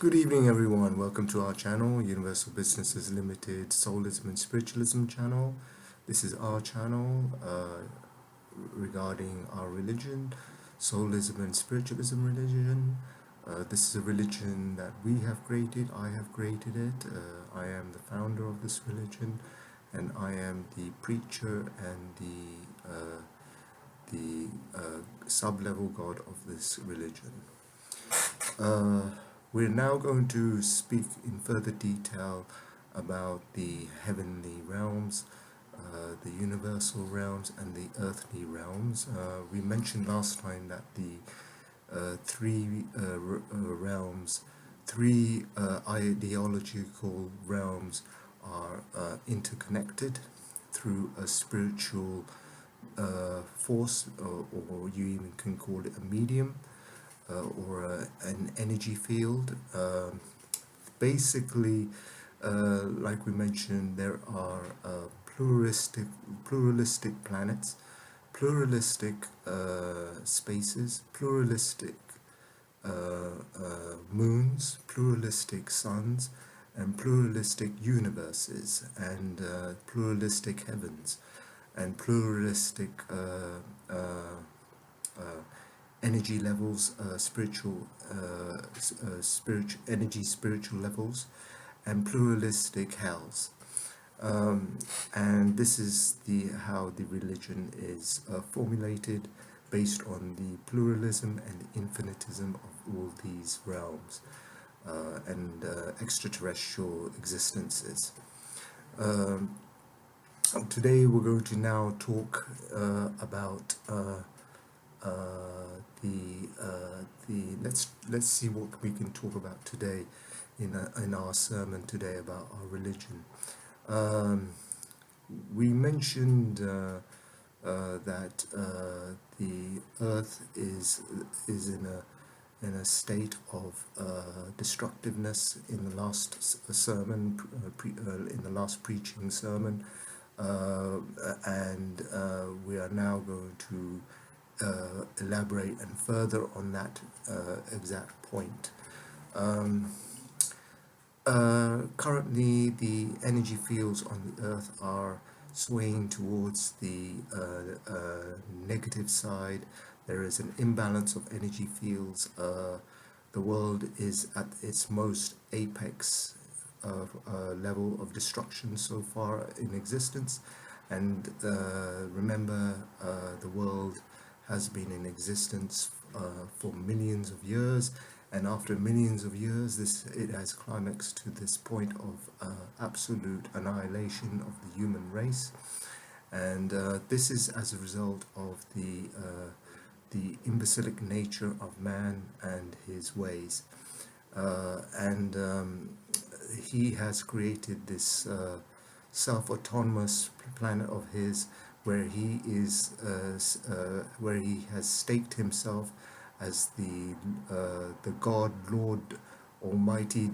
Good evening, everyone. Welcome to our channel, Universal Businesses Limited Soulism and Spiritualism channel. This is our channel regarding our religion, Soulism and Spiritualism religion. This is a religion that we have created. I have created it. I am the founder of this religion, and I am the preacher and the sub-level god of this religion. We're now going to speak in further detail about the heavenly realms, the universal realms, and the earthly realms. We mentioned last time that the three realms, three ideological realms are interconnected through a spiritual force, or you even can call it a medium. Or an energy field. Basically, like we mentioned, there are pluralistic planets, pluralistic spaces, pluralistic moons, pluralistic suns, and pluralistic universes, and pluralistic heavens, and pluralistic energy levels, spiritual levels, and pluralistic hells. And this is how the religion is formulated, based on the pluralism and the infinitism of all these realms and extraterrestrial existences. Today we're going to now talk about let's see what we can talk about today in our sermon today about our religion. We mentioned that the earth is in a state of destructiveness in the last sermon, in the last preaching sermon, and we are now going to elaborate and further on that exact point. Currently, the energy fields on the earth are swaying towards the negative side. There is an imbalance of energy fields. The world is at its most apex level of destruction so far in existence. And remember, the world has been in existence for millions of years, and after millions of years it has climaxed to this point of absolute annihilation of the human race. And this is as a result of the imbecilic nature of man and his ways. And he has created this self-autonomous planet of his, where he is where he has staked himself as the God, Lord Almighty,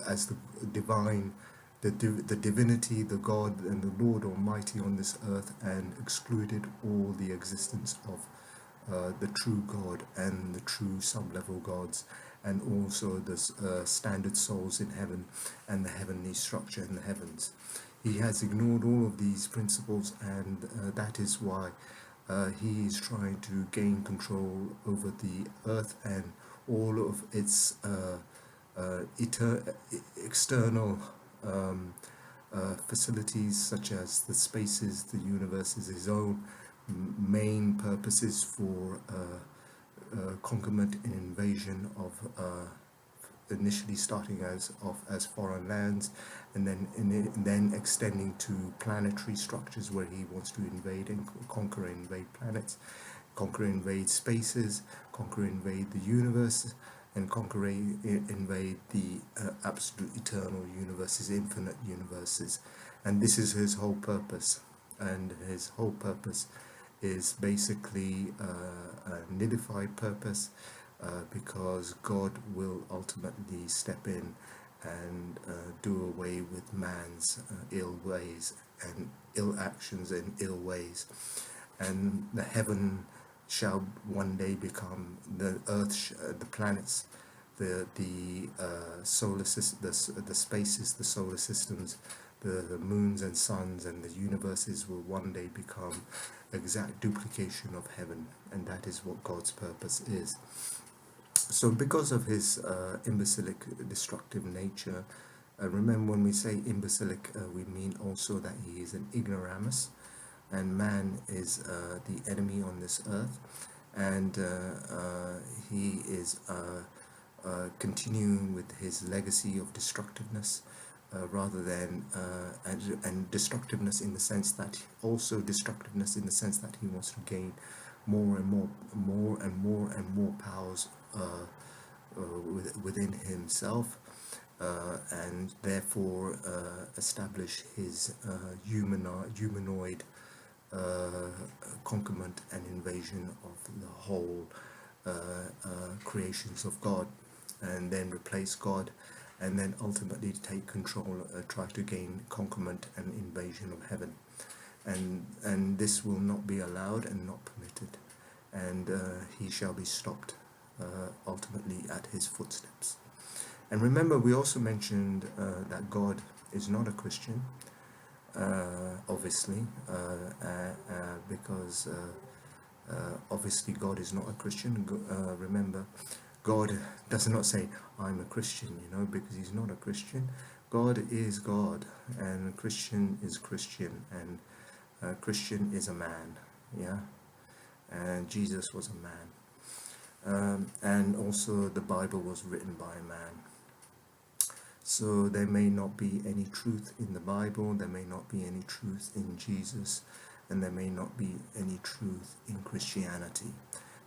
as the divine, the divinity, the God and the Lord Almighty on this earth, and excluded all the existence of the true God and the true sub-level gods, and also the standard souls in heaven and the heavenly structure in the heavens. He has ignored all of these principles, and that is why he is trying to gain control over the earth and all of its external facilities, such as the spaces, the universes. His own main purposes for conquerment and invasion of initially starting off as foreign lands, and then extending to planetary structures, where he wants to invade and conquer and invade planets, conquer and invade spaces, conquer and invade the universe, and conquer and invade the absolute eternal universes, infinite universes. And this is his whole purpose. And his whole purpose is basically a nullified purpose, because God will ultimately step in and do away with man's ill ways and ill actions and ill ways. And the heaven shall one day become the earth, the planets the solar system, the spaces, the solar systems, the moons and suns and the universes will one day become exact duplication of heaven, and that is what God's purpose is. So because of his imbecilic destructive nature, remember when we say imbecilic, we mean also that he is an ignoramus, and man is the enemy on this earth, and he is continuing with his legacy of destructiveness, rather than and destructiveness in the sense that he wants to gain more and more powers within himself, and therefore establish his humanoid concurrent and invasion of the whole creations of God, and then replace God, and then ultimately take control, try to gain concurrent and invasion of heaven, and this will not be allowed and not permitted, and he shall be stopped ultimately at his footsteps. And remember, we also mentioned that God is not a Christian, obviously, because obviously God is not a Christian. Remember, God does not say, I'm a Christian, because he's not a Christian. God is God, and Christian is Christian, and Christian is a man, yeah? And Jesus was a man. And also the Bible was written by a man. So there may not be any truth in the Bible, there may not be any truth in Jesus, and there may not be any truth in Christianity.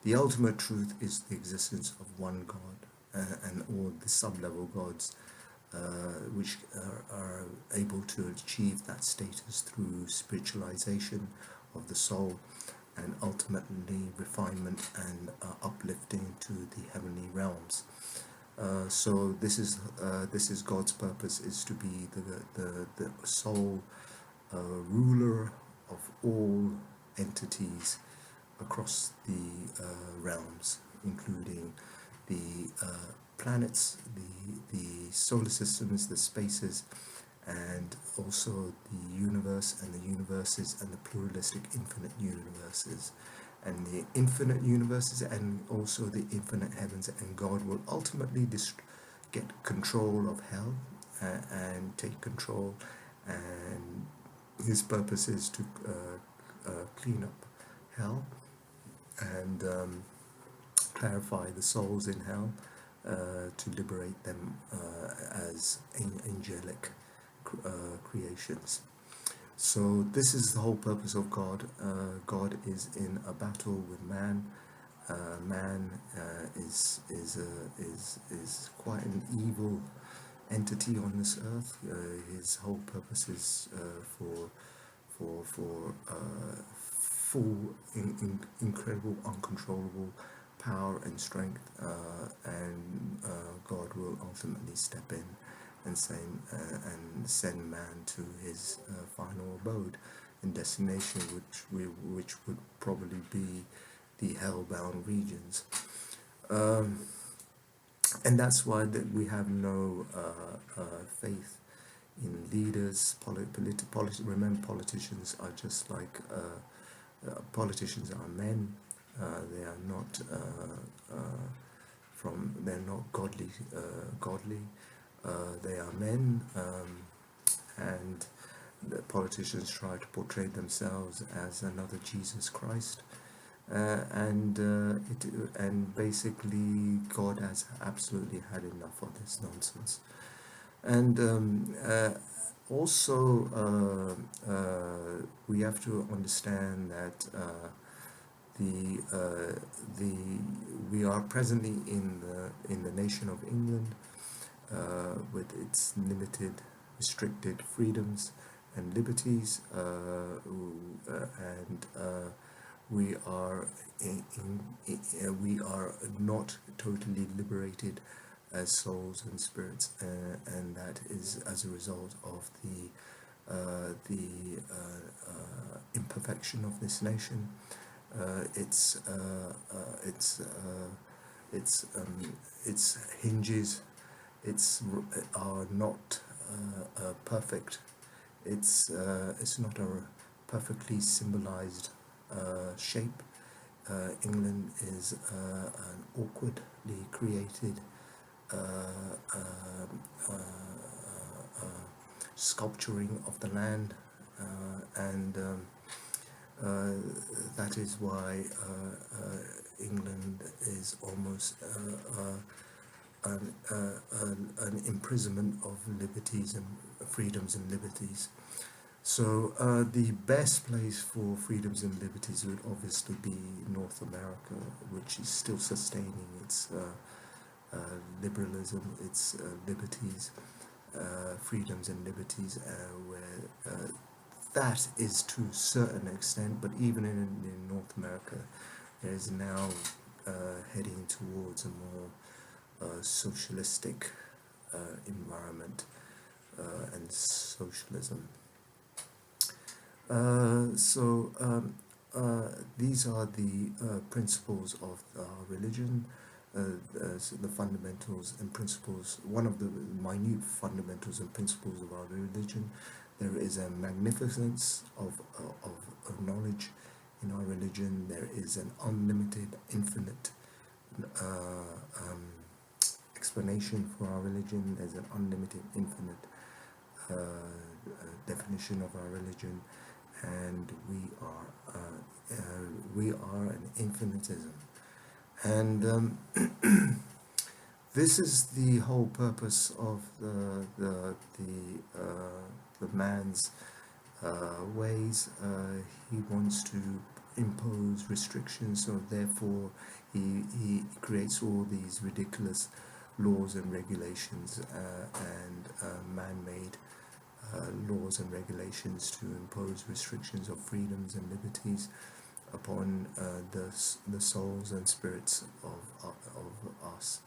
The ultimate truth is the existence of one God, and all the sub-level gods, which are able to achieve that status through spiritualization of the soul, and ultimately refinement and uplifting to the heavenly realms. So this is God's purpose, is to be the sole ruler of all entities across the realms, including the planets, the solar systems, the spaces, and also the universe and the universes and the pluralistic infinite universes, and the infinite universes and also the infinite heavens. And God will ultimately get control of hell, and take control, and his purpose is to clean up hell and clarify the souls in hell, to liberate them as angelic creations. So this is the whole purpose of God. God is in a battle with man. Man is quite an evil entity on this earth. His whole purpose is for full, incredible, uncontrollable power and strength, and God will ultimately step in and send man to his final abode and destination, which would probably be the hell-bound regions. And that's why we have no faith in leaders. Remember, politicians are just like politicians are men. They are not they're not godly. They are men, and the politicians try to portray themselves as another Jesus Christ, and basically God has absolutely had enough of this nonsense. And also we have to understand that we are presently in the nation of England, with its limited, restricted freedoms and liberties, and we are not totally liberated as souls and spirits, and that is as a result of the imperfection of this nation. Its its hinges are not perfect. It's not a perfectly symbolized shape. England is an awkwardly created uh, uh, sculpturing of the land, and that is why England is almost an imprisonment of liberties and freedoms and liberties. So the best place for freedoms and liberties would obviously be North America, which is still sustaining its liberalism, its liberties, freedoms and liberties, where that is to a certain extent, but even in North America, there is now heading towards a more socialistic environment and socialism. These are the principles of our religion, the fundamentals and principles, one of the minute fundamentals and principles of our religion. There is a magnificence of knowledge in our religion. There is an unlimited, infinite explanation for our religion. There's an unlimited, infinite definition of our religion, and we are an infinitism, and this is the whole purpose of the man's ways. He wants to impose restrictions, so therefore he creates all these ridiculous laws and regulations and man-made laws and regulations to impose restrictions of freedoms and liberties upon the souls and spirits of us.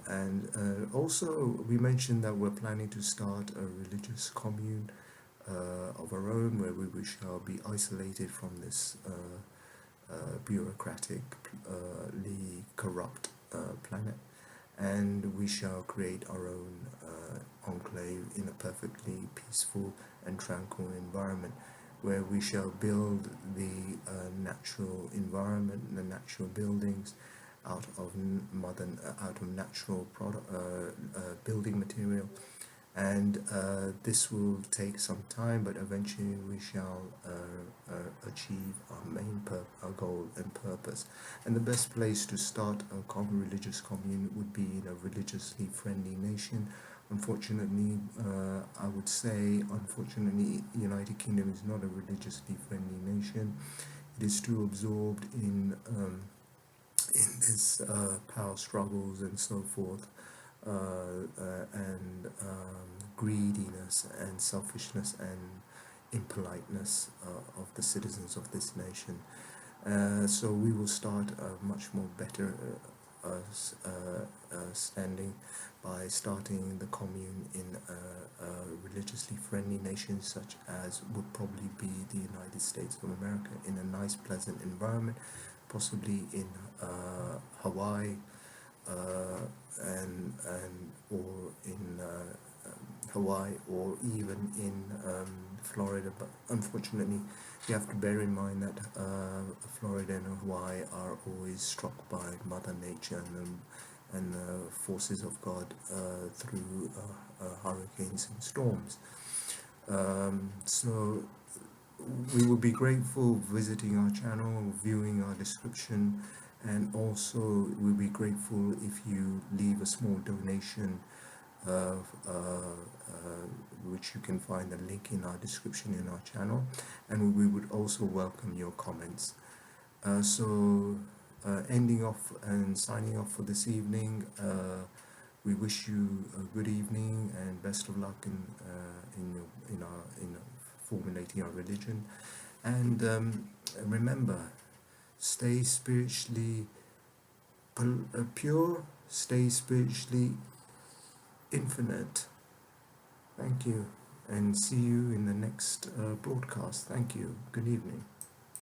And also we mentioned that we're planning to start a religious commune of our own, where we shall be isolated from this bureaucratically corrupt planet, and we shall create our own enclave in a perfectly peaceful and tranquil environment, where we shall build the natural environment, the natural buildings out of natural building material, and this will take some time, but eventually we shall achieve our goal and purpose. And the best place to start a religious commune would be in a religiously friendly nation. Unfortunately, I would say, United Kingdom is not a religiously friendly nation. It is too absorbed in this power struggles and so forth, and greediness and selfishness and impoliteness of the citizens of this nation. So we will start a much more better standing by starting the commune in a religiously friendly nation, such as would probably be the United States of America, in a nice, pleasant environment, possibly in Hawaii, and or in Hawaii, or even in Florida. But unfortunately, you have to bear in mind that Florida and Hawaii are always struck by Mother Nature and the forces of God through hurricanes and storms. So we will be grateful visiting our channel, viewing our description, and also we'll be grateful if you leave a small donation, which you can find the link in our description in our channel, and we would also welcome your comments. Ending off and signing off for this evening, we wish you a good evening and best of luck in formulating our religion. And remember, stay spiritually pure, stay spiritually infinite. Thank you, and see you in the next broadcast. Thank you. Good evening.